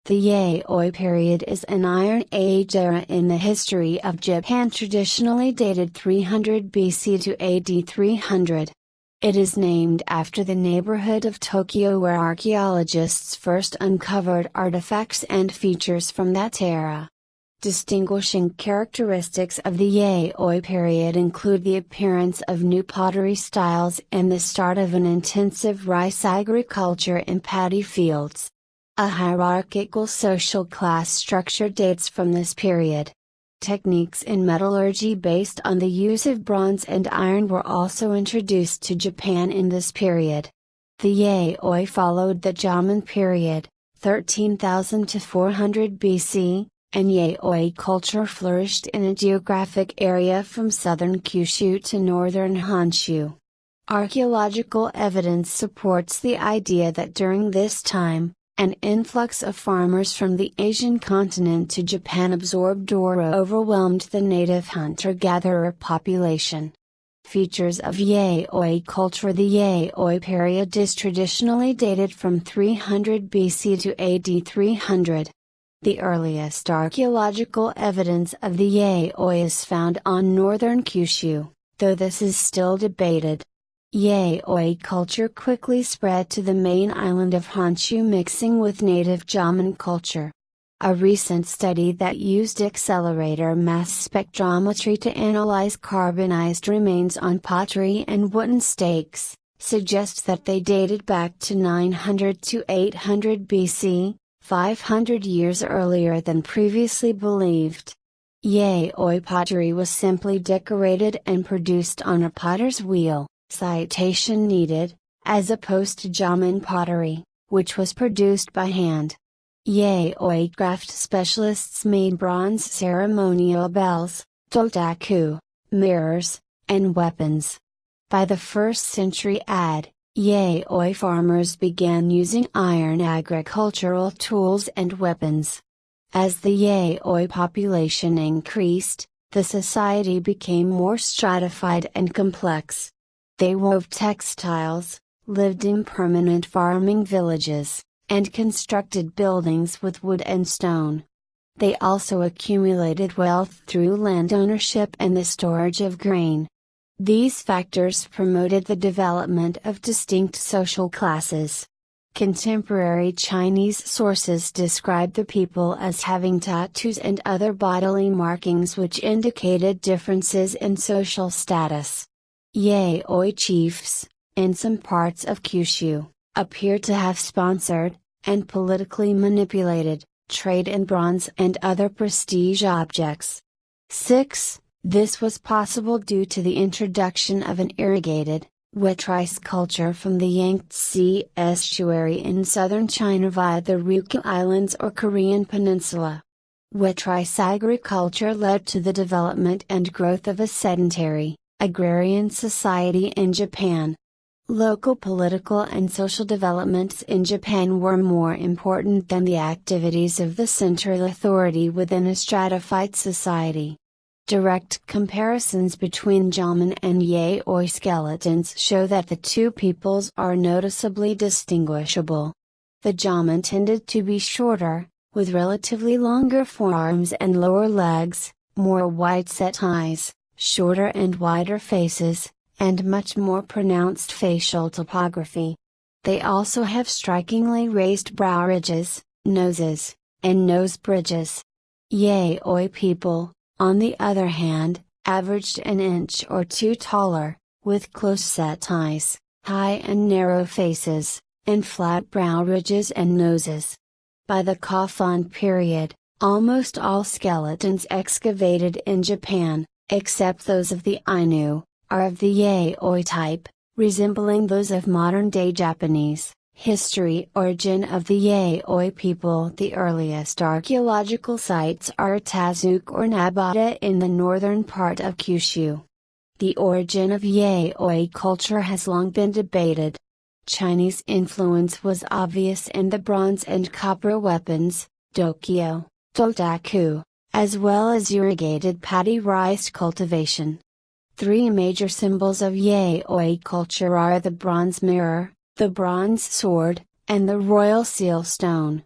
The Yayoi period is an Iron Age era in the history of Japan, traditionally dated 300 BC to AD 300. It is named after the neighborhood of Tokyo where archaeologists first uncovered artifacts and features from that era. Distinguishing characteristics of the Yayoi period include the appearance of new pottery styles and the start of an intensive rice agriculture in paddy fields. A hierarchical social class structure dates from this period. Techniques in metallurgy based on the use of bronze and iron were also introduced to Japan in this period. The Yayoi followed the Jōmon period, 13,000 to 400 BC, and Yayoi culture flourished in a geographic area from southern Kyūshū to northern Honshū. Archaeological evidence supports the idea that during this time, an influx of farmers from the Asian continent to Japan absorbed or overwhelmed the native hunter-gatherer population. Features of Yayoi culture. The Yayoi period is traditionally dated from 300 BC to AD 300. The earliest archaeological evidence of the Yayoi is found on northern Kyūshū, though this is still debated. Yayoi culture quickly spread to the main island of Honshū, mixing with native Jōmon culture. A recent study that used accelerator mass spectrometry to analyze carbonized remains on pottery and wooden stakes, suggests that they dated back to 900 to 800 BC, 500 years earlier than previously believed. Yayoi pottery was simply decorated and produced on a potter's wheel. Citation needed, as opposed to Jōmon pottery, which was produced by hand. Yayoi craft specialists made bronze ceremonial bells, dotaku, mirrors, and weapons. By the 1st century AD, Yayoi farmers began using iron agricultural tools and weapons. As the Yayoi population increased, the society became more stratified and complex. They wove textiles, lived in permanent farming villages, and constructed buildings with wood and stone. They also accumulated wealth through land ownership and the storage of grain. These factors promoted the development of distinct social classes. Contemporary Chinese sources describe the people as having tattoos and other bodily markings which indicated differences in social status. Yayoi chiefs, in some parts of Kyūshū, appear to have sponsored, and politically manipulated, trade in bronze and other prestige objects. 6. This was possible due to the introduction of an irrigated, wet rice culture from the Yangtze estuary in southern China via the Ryukyu Islands or Korean Peninsula. Wet rice agriculture led to the development and growth of a sedentary, agrarian society in Japan. Local political and social developments in Japan were more important than the activities of the central authority within a stratified society. Direct comparisons between Jōmon and Yayoi skeletons show that the two peoples are noticeably distinguishable. The Jōmon tended to be shorter, with relatively longer forearms and lower legs, more wide-set eyes, shorter and wider faces, and much more pronounced facial topography. They also have strikingly raised brow ridges, noses, and nose bridges. Yayoi people, on the other hand, averaged an inch or two taller, with close-set eyes, high and narrow faces, and flat brow ridges and noses. By the Kofun period, almost all skeletons excavated in Japan, except those of the Ainu, are of the Yayoi type, resembling those of modern-day Japanese. History. Origin of the Yayoi people. The earliest archaeological sites are Tazuke or Nabata in the northern part of Kyūshū. The origin of Yayoi culture has long been debated. Chinese influence was obvious in the bronze and copper weapons, dokyo, dotaku, as well as irrigated paddy rice cultivation. Three major symbols of Yayoi culture are the bronze mirror, the bronze sword, and the royal seal stone.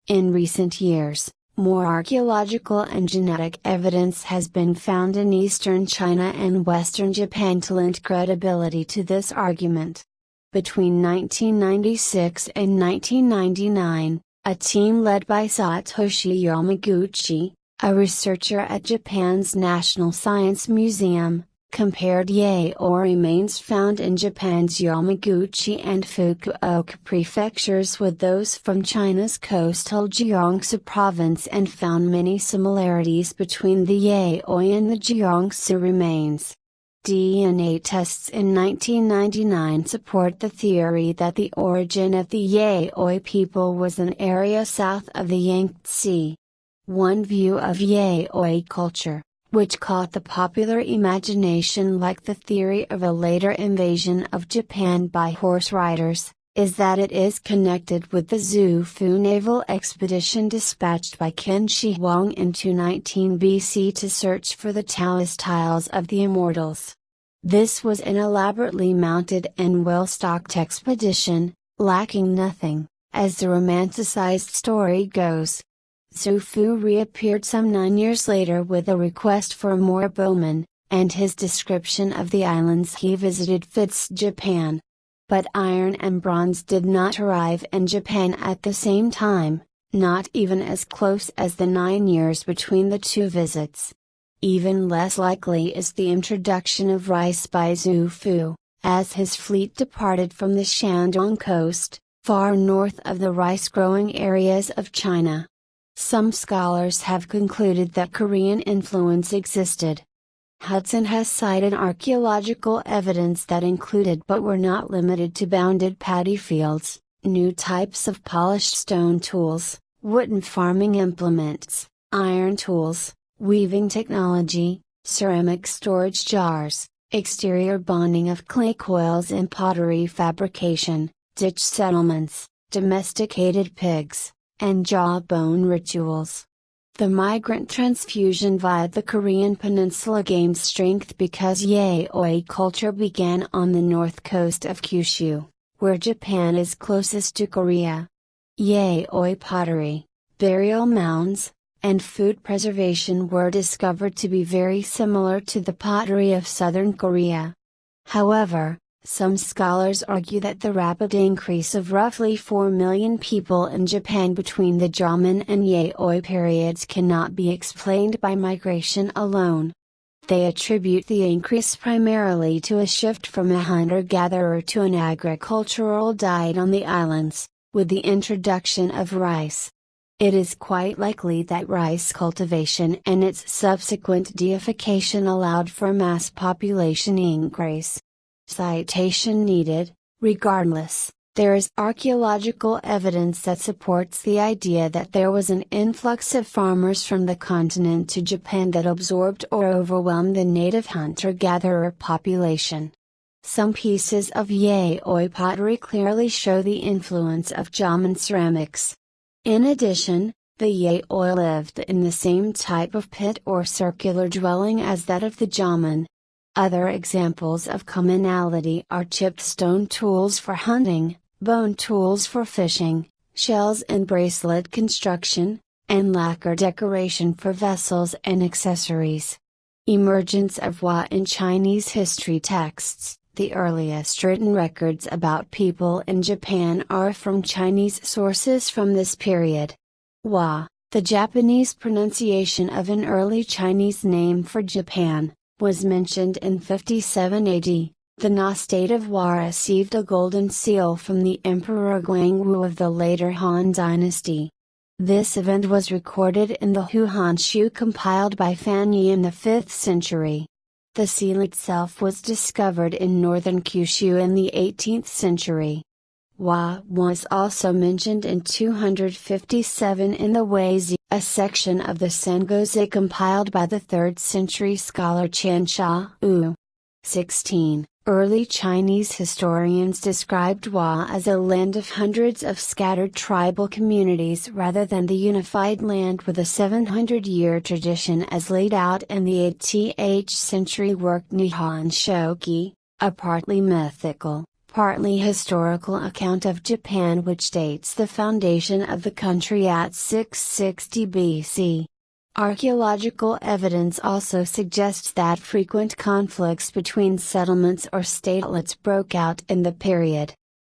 In recent years, more archaeological and genetic evidence has been found in eastern China and western Japan to lend credibility to this argument. Between 1996 and 1999, a team led by Satoshi Yamaguchi, a researcher at Japan's National Science Museum, compared Yayoi remains found in Japan's Yamaguchi and Fukuoka prefectures with those from China's coastal Jiangsu province and found many similarities between the Yayoi and the Jiangsu remains. DNA tests in 1999 support the theory that the origin of the Yayoi people was an area south of the Yangtze. One view of Yayoi culture, which caught the popular imagination like the theory of a later invasion of Japan by horse riders, is that it is connected with the Xufu naval expedition dispatched by Qin Shi Huang in 219 BC to search for the Taoist tiles of the immortals. This was an elaborately mounted and well-stocked expedition, lacking nothing, as the romanticized story goes. Xufu reappeared some 9 years later with a request for more bowmen, and his description of the islands he visited fits Japan. But iron and bronze did not arrive in Japan at the same time, not even as close as the 9 years between the two visits. Even less likely is the introduction of rice by Xufu, as his fleet departed from the Shandong coast, far north of the rice-growing areas of China. Some scholars have concluded that Korean influence existed. Hudson has cited archaeological evidence that included but were not limited to bounded paddy fields, new types of polished stone tools, wooden farming implements, iron tools, weaving technology, ceramic storage jars, exterior bonding of clay coils in pottery fabrication, ditch settlements, domesticated pigs, and jawbone rituals. The migrant transfusion via the Korean peninsula gained strength because Yayoi culture began on the north coast of Kyūshū, where Japan is closest to Korea. Yayoi pottery, burial mounds, and food preservation were discovered to be very similar to the pottery of southern Korea. However, some scholars argue that the rapid increase of roughly 4 million people in Japan between the Jōmon and Yayoi periods cannot be explained by migration alone. They attribute the increase primarily to a shift from a hunter-gatherer to an agricultural diet on the islands, with the introduction of rice. It is quite likely that rice cultivation and its subsequent deification allowed for mass population increase. Citation needed. Regardless, there is archaeological evidence that supports the idea that there was an influx of farmers from the continent to Japan that absorbed or overwhelmed the native hunter-gatherer population. Some pieces of Yayoi pottery clearly show the influence of Jōmon ceramics. In addition, the Yayoi lived in the same type of pit or circular dwelling as that of the Jōmon. Other examples of commonality are chipped stone tools for hunting, bone tools for fishing, shells and bracelet construction, and lacquer decoration for vessels and accessories. Emergence of Wa in Chinese history texts. The earliest written records about people in Japan are from Chinese sources from this period. Wa, the Japanese pronunciation of an early Chinese name for Japan, was mentioned in 57 AD. The Na state of Wa received a golden seal from the Emperor Guangwu of the later Han dynasty. This event was recorded in the Honshū compiled by Fan Yi in the 5th century. The seal itself was discovered in northern Kyūshū in the 18th century. Wa was also mentioned in 257 in the Weizi, a section of the Sengozi compiled by the 3rd century scholar Qian Sha Wu. 16. Early Chinese historians described Wa as a land of hundreds of scattered tribal communities rather than the unified land with a 700-year tradition as laid out in the 8th century work Nihon Shoki, a partly mythical, partly historical account of Japan which dates the foundation of the country at 660 BC. Archaeological evidence also suggests that frequent conflicts between settlements or statelets broke out in the period.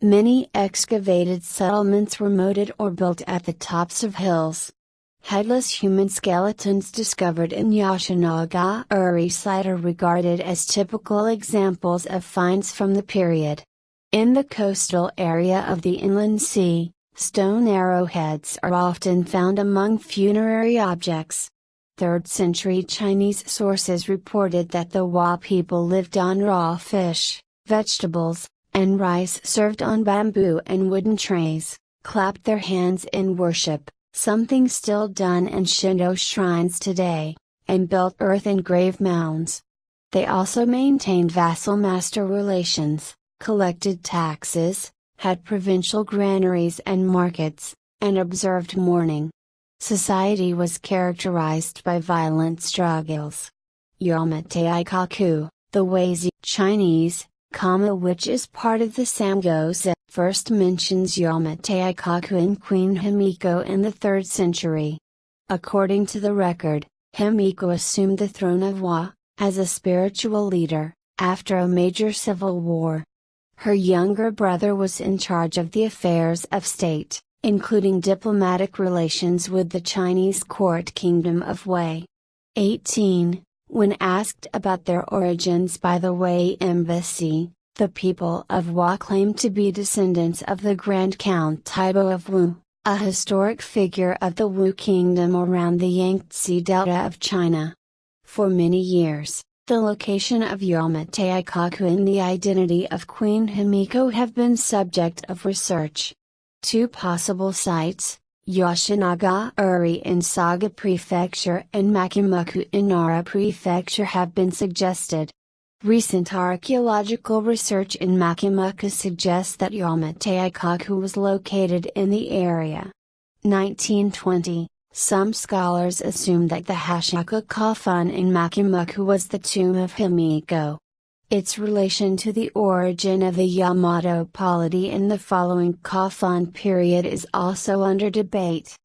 Many excavated settlements were moated or built at the tops of hills. Headless human skeletons discovered in Yoshinaga-uri site are regarded as typical examples of finds from the period. In the coastal area of the inland sea, stone arrowheads are often found among funerary objects. 3rd century Chinese sources reported that the Wa people lived on raw fish, vegetables, and rice served on bamboo and wooden trays, clapped their hands in worship, something still done in Shinto shrines today, and built earthen grave mounds. They also maintained vassal-master relations, collected taxes, had provincial granaries and markets, and observed mourning. Society was characterized by violent struggles. Yamataikoku, the Weizi Chinese, which is part of the Samgoza, first mentions Yamataikoku in Queen Himiko in the 3rd century. According to the record, Himiko assumed the throne of Wa, as a spiritual leader, after a major civil war. Her younger brother was in charge of the affairs of state, including diplomatic relations with the Chinese court kingdom of Wei. 18. When asked about their origins by the Wei embassy, the people of Wa claimed to be descendants of the Grand Count Taibo of Wu, a historic figure of the Wu kingdom around the Yangtze Delta of China. For many years, the location of Yamataikoku and the identity of Queen Himiko have been subject of research. 2 possible sites, Yoshinaga-uri in Saga Prefecture and Makimuku in Nara Prefecture have been suggested. Recent archaeological research in Makimuku suggests that Yamataikoku was located in the area. 1920. Some scholars assume that the Hashaka coffin in Makimuku was the tomb of Himiko. Its relation to the origin of the Yamato polity in the following coffin period is also under debate.